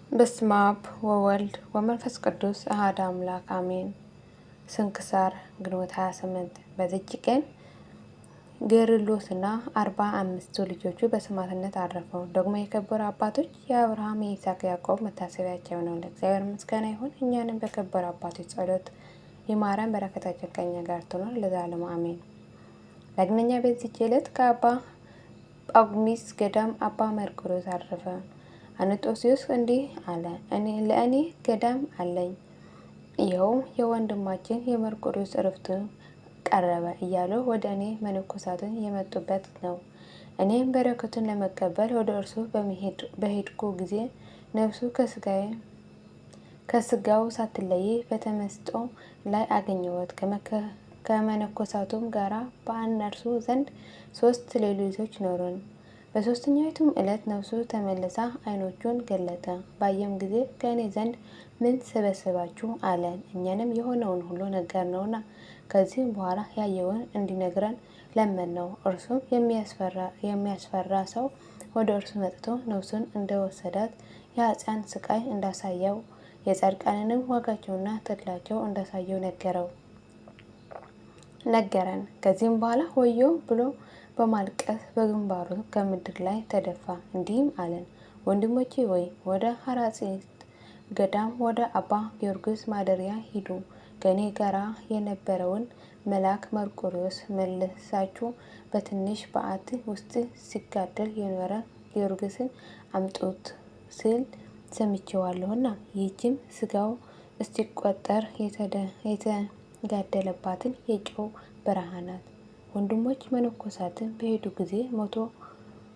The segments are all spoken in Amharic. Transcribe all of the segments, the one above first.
በስመ አብ ወወልድ ወመንፈስ ቅዱስ አሐዱ አምላክ አሜን። ስንክሳር ግንቦት 28 በዚች ቀን ጌርሎስና 45 ልጆቹ በሰማዕትነት አረፉ። ደግሞ የከበሩ አባቶች የአብርሃም፣ የይስሐቅ፣ ያዕቆብ መታሰቢያቸው ነው። ለእግዚአብሔር ምስጋና ይሁን። እኛንም በከበሩ አባቶች ጸሎት ይማረን፣ በረከታቸው ከእኛ ጋር ትኖር ለዘላለሙ አሜን። ዳግመኛ በዚች ዕለት ከአባ ጳኩሚስ ገዳም አባ መርቆሬዎስ አረፈ። አኖጦስዮስ እንዲህ አለ። ለእኔ ገዳም አለኝ፣ ይኸውም የወንድማችን የመርቆሬዎስ ዕረፍቱ ቀረበ እያሉ ወደ እኔ መነኮሳትን የመጡበት ነው። እኔም በረከቱን ለመቀበል ወደ እርሱ በሄድኩ ጊዜ ነፍሱ ከስጋው ሳትለይ በተመስጦ ላይ አገኘሁት። ከመነኮሳቱም ጋራ በእነርሱ ዘንድ 3 ሌሊቶች ኖርን። በሦስተኛይቱም ዕለት ነፍሱ ተመልሳ ዓይኖቹን ገለጠ። ባየም ጊዜ ከእኔ ዘንድ ምን ሰበሰባችሁ አለን። እኛንም የሆነውን ሁሉ ነገርነውና ከዚህም በኋላ ያየውን እንዲነግረን ለመንነው። እርሱም የሚያስፈራ ሰው ወደ እርሱ መጥቶ ነፍሱን እንደወሰዳት የኃጥአን ስቃይ እንዳሳየው የጻድቃንንም ዋጋቸውና ተድላቸው እንዳሳየው ነገረን። ከዚህም በኋላ ወዮ ብሎ በማልቀስ በግንባሩ ከምድር ላይ ተደፋ። እንዲህም አለን፣ ወንድሞቼ ወይ ወደ ሐራጺት ገዳም ወደ አባ ጊዮርጊስ ማደሪያ ሂዱ። ከእኔ ጋራ የነበረውን መልአክ መርቆሬዎስ መልሳችሁ በትንሽ በዓት ውስጥ ሲጋደል የኖረ ጊዮርጊስን አምጡት ሲል ሰምቼዋለሁና ይህችም ስጋው እስኪቆጠር የተጋደለባትን የጨው በረሃ ናት። ወንድሞች መነኮሳትን በሄዱ ጊዜ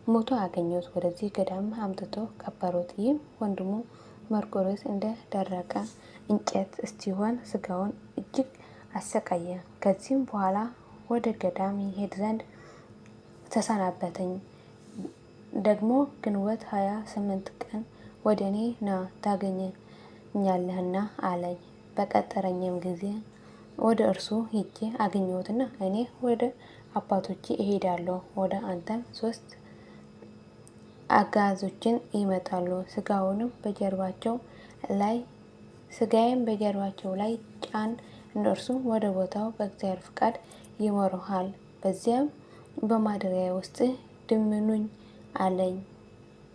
ሞቶ አገኙት። ወደዚህ ገዳም አምጥቶ ቀበሩት። ይህም ወንድሙ መርቆሬዎስ እንደ ደረቀ እንጨት እስኪሆን ስጋውን እጅግ አሰቃየ። ከዚህም በኋላ ወደ ገዳም ይሄድ ዘንድ ተሰናበተኝ። ደግሞ ግንቦት 28 ቀን ወደ እኔ ና ታገኘኛለህና አለኝ። በቀጠረኝም ጊዜ ወደ እርሱ ሄጄ አገኘሁትና እኔ ወደ አባቶቼ እሄዳለሁ፣ ወደ አንተም 3 አጋዞችን ይመጣሉ፣ ስጋዬም በጀርባቸው ላይ ጫን፣ እነርሱም ወደ ቦታው በእግዚአብሔር ፍቃድ ይመሩሃል። በዚያም በማደሪያ ውስጥ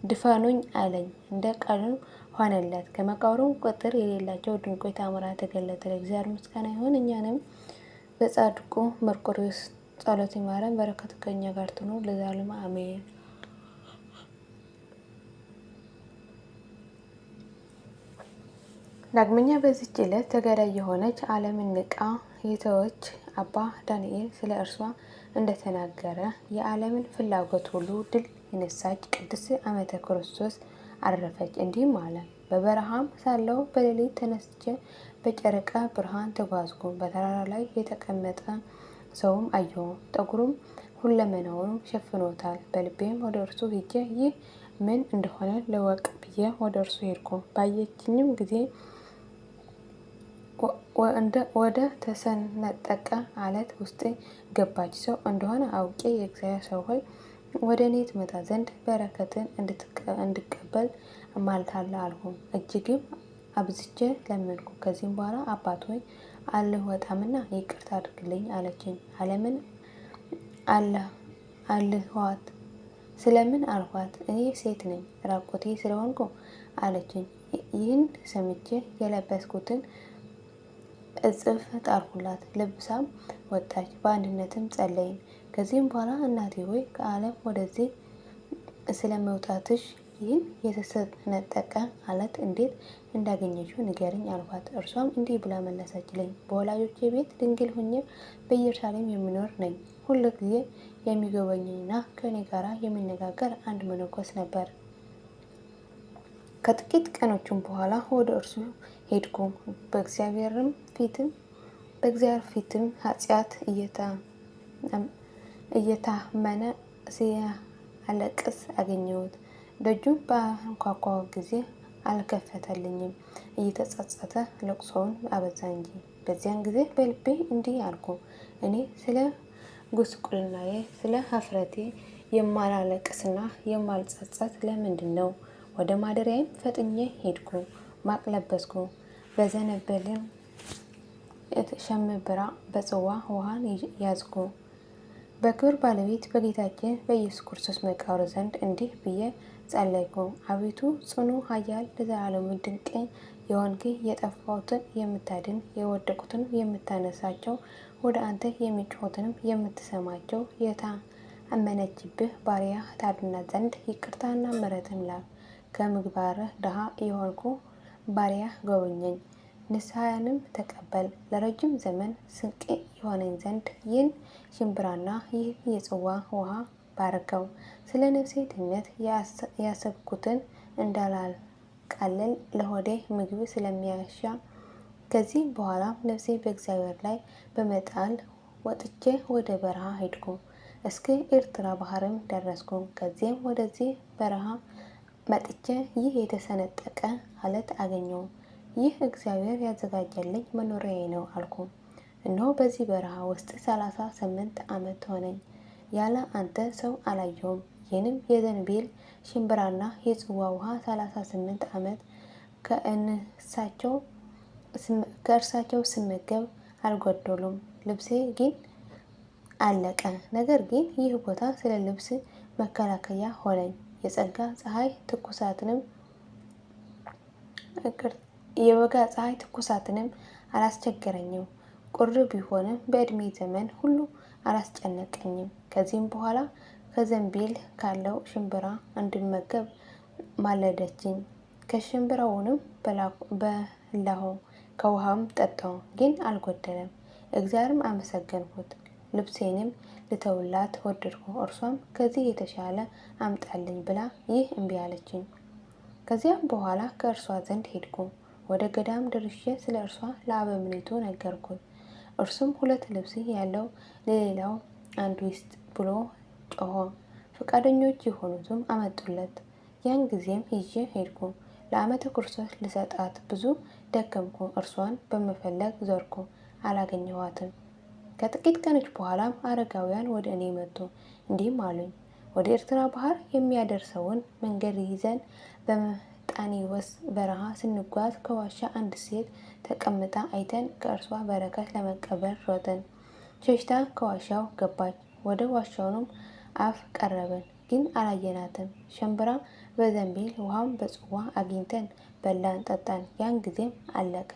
ድፈኑኝ አለኝ። እንደ ቃሉም ሆነለት። ከመቃብሩም ቁጥር የሌላቸው ድንቆች ተአምራት ተገለጠ። ለእግዚአብሔር ምስጋና ይሁን። እኛንም በጻድቁ መርቆሬዎስ ጸሎት ይማረን፣ በረከቱ ከእኛ ጋር ትኑር ለዘላለሙ አሜን። ዳግመኛ በዚች ዕለት ተጋዳይ የሆነች ዓለምን ንቃ የተወች አባ ዳንኤል ስለ እርሷ እንደተናገረ የዓለምን ፍላጎት ሁሉ ድል የነሳች ቅድስት አመተ ክርስቶስ አረፈች። እንዲህም አለ። በበረሃም ሳለሁ በሌሊት ተነስቼ በጨረቃ ብርሃን ተጓዝኩ። በተራራ ላይ የተቀመጠ ሰውም አየሁ። ጠጉሩም ሁለመናውን ሸፍኖታል። በልቤም ወደ እርሱ ሄጄ ይህ ምን እንደሆነ ልወቅ ብዬ ወደ እርሱ ሄድኩ። ባየችኝም ጊዜ ወደ ተሰነጠቀ አለት ውስጥ ገባች። ሰው እንደሆነ አውቄ የእግዚአብሔር ሰው ሆይ ወደ እኔ ትመጣ ዘንድ በረከትን እንድቀበል እማልዳለሁ አልሁ። እጅግም አብዝቼ ለመንኩ። ከዚህም በኋላ አባት ሆይ አልወጣምና ይቅርታ አድርግልኝ አለችኝ። ዓለምን አልኋት። ስለምን አልኋት? እኔ ሴት ነኝ ራቆቴ ስለሆንኩ አለችኝ። ይህን ሰምቼ የለበስኩትን እጽፍ ጣልሁላት። ለብሳም ወጣች። በአንድነትም ጸለይን። ከዚህም በኋላ እናቴ ሆይ ከዓለም ወደዚህ ስለመውጣትሽ ይህን የተሰነጠቀ አለት እንዴት እንዳገኘችው ንገርኝ አልኋት። እርሷም እንዲህ ብላ መለሰችልኝ። በወላጆቼ ቤት ድንግል ሆኜ በኢየሩሳሌም የሚኖር ነኝ። ሁሉ ጊዜ የሚጎበኘኝና ከእኔ ጋራ የሚነጋገር አንድ መነኮስ ነበር። ከጥቂት ቀኖችም በኋላ ወደ እርሱ ሄድኩ። በእግዚአብሔር ፊትም ኃጢአት እየታመነ ሲያለቅስ አገኘሁት። ደጁን በአንኳኳ ጊዜ አልከፈተልኝም። እየተጸጸተ ለቅሶውን አበዛ እንጂ። በዚያን ጊዜ በልቤ እንዲህ አልኩ፣ እኔ ስለ ጉስቁልናዬ ስለ ኀፍረቴ የማላለቅስና የማልጸጸት ለምንድን ነው? ወደ ማደሪያዬም ፈጥኜ ሄድኩ። ማቅ ለበስኩ። በዘነበልም ሸምብራ በጽዋ ውሃን ያዝኩ። በክብር ባለቤት በጌታችን በኢየሱስ ክርስቶስ መቃብር ዘንድ እንዲህ ብዬ ጸለይኩ። አቤቱ ጽኑ ኃያል ለዘላለሙ ድንቅ የሆንክ የጠፋሁትን የምታድን የወደቁትን የምታነሳቸው ወደ አንተ የሚጮሁትንም የምትሰማቸው የታመነችብህ ባሪያ ታድናት ዘንድ ይቅርታና ምሕረትን ላክ። ከምግባርህ ድሃ የሆንኩ ባሪያ ጎብኘኝ፣ ንስሐንም ተቀበል። ለረጅም ዘመን ስንቅ የሆነኝ ዘንድ ይህን ሽምብራና ይህን የጽዋ ውሃ ባርከው። ስለ ነፍሴ ድህነት ያሰብኩትን እንዳላቃልል ለሆዴ ምግብ ስለሚያሻ ከዚህ በኋላ ነፍሴ በእግዚአብሔር ላይ በመጣል ወጥቼ ወደ በረሃ ሄድኩ። እስከ ኤርትራ ባህርም ደረስኩ። ከዚያም ወደዚህ በረሃ መጥቼ ይህ የተሰነጠቀ አለት አገኘው። ይህ እግዚአብሔር ያዘጋጀልኝ መኖሪያዬ ነው አልኩ። እነሆ በዚህ በረሃ ውስጥ 38 ዓመት ሆነኝ። ያለ አንተ ሰው አላየሁም። ይህንም የዘንቢል ሽምብራና የጽዋ ውሃ 38 ዓመት ከእርሳቸው ስመገብ አልጎደሉም። ልብሴ ግን አለቀ። ነገር ግን ይህ ቦታ ስለ ልብስ መከላከያ ሆነኝ። የወጋ ፀሐይ ትኩሳትንም አላስቸገረኝም። ቁር ቢሆንም በእድሜ ዘመን ሁሉ አላስጨነቀኝም። ከዚህም በኋላ ከዘንቢል ካለው ሽምብራ እንድመገብ ማለደችኝ። ከሽምብራውንም በላሁ፣ ከውሃም ጠጣሁ፣ ግን አልጎደለም። እግዚአብሔርም አመሰገንኩት። ልብሴንም ልተውላት ወደድኩ። እርሷም ከዚህ የተሻለ አምጣልኝ ብላ ይህ እምቢ አለችኝ። ከዚያም በኋላ ከእርሷ ዘንድ ሄድኩ። ወደ ገዳም ደርሼ ስለ እርሷ ለአበምኔቱ ነገርኩት። እርሱም 2 ልብስ ያለው ለሌላው አንዱ ይስጥ ብሎ ጮሆ፣ ፈቃደኞች የሆኑትም አመጡለት። ያን ጊዜም ይዤ ሄድኩ። ለዓመተ ክርስቶስ ልሰጣት ብዙ ደከምኩ። እርሷን በመፈለግ ዞርኩ፣ አላገኘኋትም። ከጥቂት ቀኖች በኋላም አረጋውያን ወደ እኔ መጡ፣ እንዲህም አሉኝ። ወደ ኤርትራ ባህር የሚያደርሰውን መንገድ ይዘን በመጣኔዎስ በረሃ ስንጓዝ ከዋሻ አንድ ሴት ተቀምጣ አይተን ከእርሷ በረከት ለመቀበል ሮጥን። ሸሽታ ከዋሻው ገባች። ወደ ዋሻውንም አፍ ቀረብን፣ ግን አላየናትም። ሸምብራ በዘንቢል ውሃም በጽዋ አግኝተን በላን ጠጣን። ያን ጊዜም አለቀ።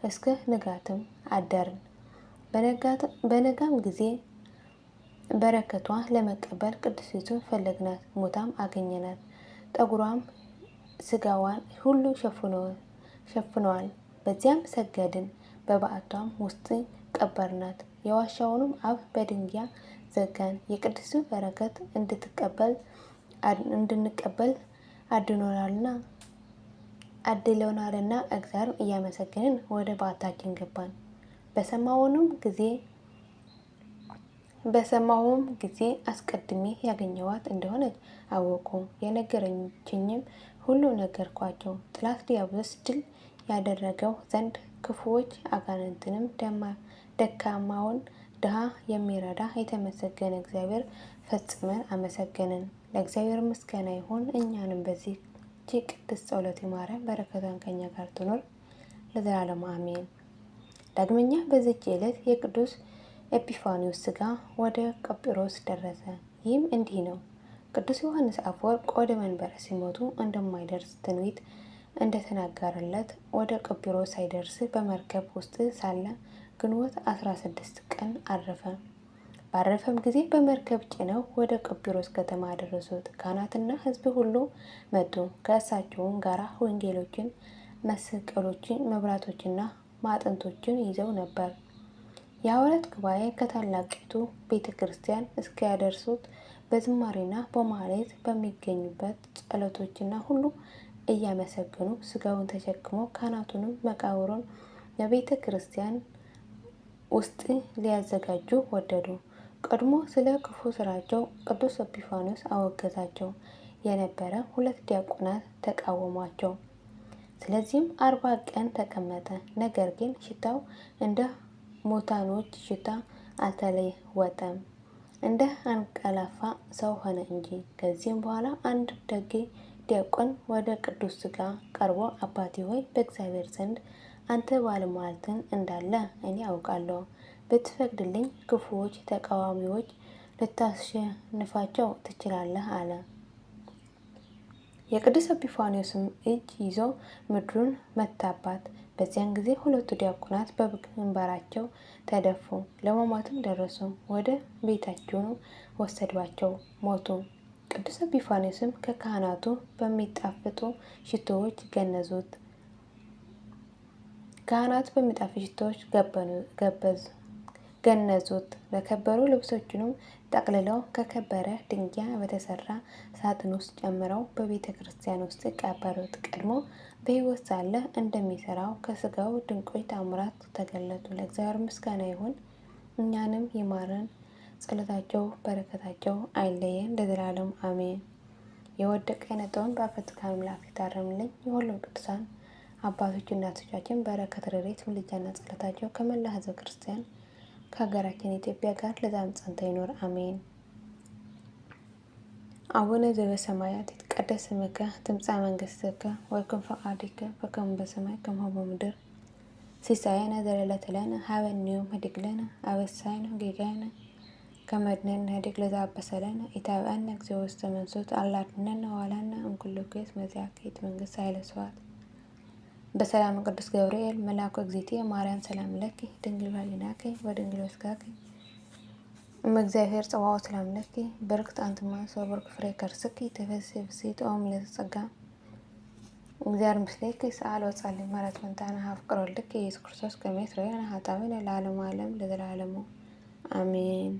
እስከ ንጋትም አደርን። በነጋም ጊዜ በረከቷ ለመቀበል ቅድስቱን ፈለግናት። ሞታም አገኘናት። ጠጉሯም ስጋዋን ሁሉ ሸፍነዋል። በዚያም ሰገድን። በበዓቷም ውስጥ ቀበርናት። የዋሻውንም አፍ በድንጋይ ዘጋን። የቅድስቱ በረከት እንድንቀበል አድሎናልና እግዚአብሔር እያመሰገንን ወደ በዓታችን ገባን። በሰማሁም ጊዜ አስቀድሜ ያገኘኋት እንደሆነች አወቁ። የነገረችኝም ሁሉ ነገርኳቸው። ጠላት ዲያብሎስ ድል ያደረገው ዘንድ ክፉዎች አጋንንትንም ደካማውን ድሃ የሚረዳ የተመሰገነ እግዚአብሔር ፈጽመን አመሰገንን። ለእግዚአብሔር ምስጋና ይሁን። እኛንም በዚህ ቅድስት ጸሎት ይማረን፣ በረከቷን ከኛ ጋር ትኖር ለዘላለሙ አሜን። ዳግመኛ በዚች ዕለት የቅዱስ ኤጲፋንዮስ ሥጋ ወደ ቆጵሮስ ደረሰ። ይህም እንዲህ ነው። ቅዱስ ዮሐንስ አፈወርቅ ወደ መንበረ ሲመቱ እንደማይደርስ ትንቢት እንደተናገረለት ወደ ቆጵሮስ ሳይደርስ በመርከብ ውስጥ ሳለ ግንቦት 16 ቀን አረፈ። ባረፈም ጊዜ በመርከብ ጭነው ወደ ቆጵሮስ ከተማ አደረሱት። ካህናትና ሕዝብ ሁሉ መጡ። ከእሳቸውም ጋር ወንጌሎችን፣ መስቀሎችን፣ መብራቶችና ማዕጠንቶችን ይዘው ነበር። የሐዋርያት ጉባኤ ከታላቂቱ ቤተ ክርስቲያን እስኪያደርሱት በዝማሬና በማህሌት በሚገኙበት ጸሎቶችና ሁሉ እያመሰገኑ ሥጋውን ተሸክመው ካህናቱንም መቃብሩን ለቤተ ክርስቲያን ውስጥ ሊያዘጋጁ ወደዱ። ቀድሞ ስለ ክፉ ስራቸው ቅዱስ ኤጲፋንዮስ አወገዛቸው የነበረ 2 ዲያቆናት ተቃወሟቸው። ስለዚህም 40 ቀን ተቀመጠ። ነገር ግን ሽታው እንደ ሙታኖች ሽታ አልተለወጠም፣ እንደ አንቀላፋ ሰው ሆነ እንጂ። ከዚህም በኋላ አንድ ደግ ዲያቆን ወደ ቅዱስ ሥጋ ቀርቦ አባቴ ሆይ በእግዚአብሔር ዘንድ አንተ ባለሟልትን እንዳለ እኔ አውቃለሁ። ብትፈቅድልኝ ክፉዎች ተቃዋሚዎች ልታሸንፋቸው ትችላለህ አለ። የቅዱስ ኤጲፋንዮስም እጅ ይዞ ምድሩን መታባት። በዚያን ጊዜ ሁለቱ ዲያቆናት በግንባራቸው ተደፉ፣ ለመሞትም ደረሱ። ወደ ቤታቸው ወሰዷቸው፣ ሞቱ። ቅዱስ ኤጲፋንዮስም ከካህናቱ በሚጣፍጡ ሽቶዎች ገነዙት። ካህናቱ በሚጣፍጡ ሽቶዎች ገነዙት። በከበሩ ልብሶቹንም ጠቅልለው ከከበረ ድንጋይ በተሰራ ሳጥን ውስጥ ጨምረው በቤተ ክርስቲያን ውስጥ ቀበሩት። ቀድሞ በሕይወት ሳለ እንደሚሰራው ከስጋው ድንቆች ተአምራት ተገለጡ። ለእግዚአብሔር ምስጋና ይሁን፣ እኛንም ይማረን፣ ጸሎታቸው በረከታቸው አይለየን ለዘላለም አሜን። የወደቀ የነጠውን በአፈትካ አምላክ ይታረምልኝ። የሁሉም ቅዱሳን አባቶች እናቶቻችን በረከት ረድኤት ምልጃና ጸሎታቸው ከመላ ሕዝበ ክርስቲያን ከሀገራችን ኢትዮጵያ ጋር ለዘላለም ጸንቶ ይኖር አሜን። አቡነ ዘበሰማያት ይትቀደስ ስምከ ትምጻእ መንግሥትከ ወይኩን ፈቃድከ በከመ በሰማይ ከማሁ በምድር ሲሳየነ ዘለለዕለትነ ሀበነ ዮም ኅድግ ለነ አበሳነ ወጌጋየነ ከመ ንሕነኒ ለዘአበሰ ለነ ኢታብአነ እግዚኦ ውስተ መንሱት አላ አድኅነነ ወባልሐነ እምኩሉ ኩይስ መዚአከ መንግሥት ኃይለ ስብሐት በሰላም ቅዱስ ገብርኤል መልአኩ እግዝእትየ ማርያም ሰላም ለኪ ድንግል በኅሊናኪ ወድንግል በሥጋኪ እመ እግዚአብሔር ጸባኦት ሰላም ለኪ በርክት አንቲ እምአንስት ወበርኩ ፍሬ ከርሥኪ ተፈሥሒ ፍሥሕት ኦ ምልዕተ ጸጋ እግዚአብሔር ምስሌኪ ሰአሊ ወጸልዪ ምሕረተ ወእንታነ ፍቅር ወልድኪ ኢየሱስ ክርስቶስ ከመ ይስረይ ለነ ኃጣውኢነ ለዓለመ ዓለም ለዘላለሙ አሜን።